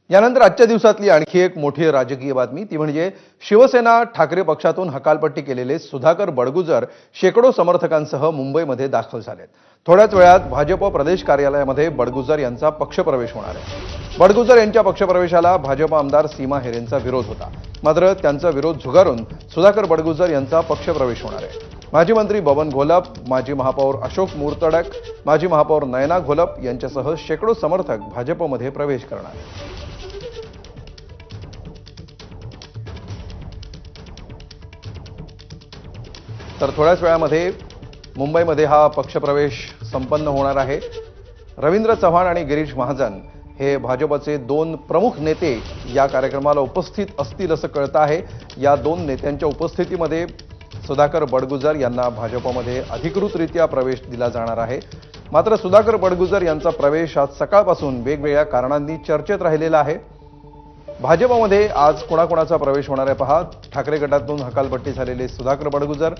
यानंतर आजच्या दिवसातली आणखी एक मोठी राजकीय बातमी ती म्हणजे शिवसेना ठाकरे पक्षातून हकालपट्टी केलेले सुधाकर बडगुजर शेकडो समर्थकांसह मुंबईमध्ये दाखल झालेत। थोड्याच वेळात भाजप प्रदेश कार्यालयामध्ये बडगुजर यांचा पक्षप्रवेश होणार आहे। बडगुजर यांच्या पक्षप्रवेशाला भाजप आमदार सीमा हेरेंचा विरोध होता, मात्र त्यांचा विरोध झुगारून सुधाकर बडगुजर यांचा पक्षप्रवेश होणार आहे। माजी मंत्री बबन घोलप, माजी महापौर अशोक मुर्तडक, माजी महापौर नयना घोलप यांच्यासह शेकडो समर्थक भाजपमध्ये प्रवेश करणार आहेत। तर थोड्याच वेळामध्ये मुंबईमध्ये हा पक्षप्रवेश संपन्न होणार आहे। रवींद्र चव्हाण आणि गिरीश महाजन हे भाजपचे दोन प्रमुख नेते या कार्यक्रमाला उपस्थित असतील असं कळतं आहे। या दोन नेत्यांच्या उपस्थितीमध्ये सुधाकर बडगुजर यांना भाजपमध्ये अधिकृतरित्या प्रवेश दिला जाणार आहे। मात्र सुधाकर बडगुजर यांचा प्रवेश आज सकाळपासून वेगवेगळ्या कारणांनी चर्चेत राहिलेला आहे। भाजपमध्ये आज कोणाकोणाचा प्रवेश होणार आहे पहा। ठाकरे गटातून हकालपट्टी झालेले सुधाकर बडगुजर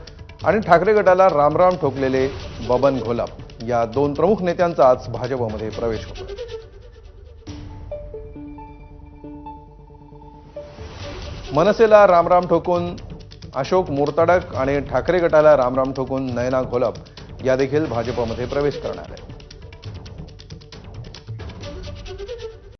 आणि ठाकरे गटाला रामराम ठोकलेले बबन घोलप या दोन प्रमुख नेत्यांचा आज भाजपमध्ये प्रवेश होतो। मनसेला रामराम ठोकून अशोक मुर्तडक आणि ठाकरे गटाला रामराम ठोकून नयना घोलप या देखील भाजपमध्ये प्रवेश करणार आहेत।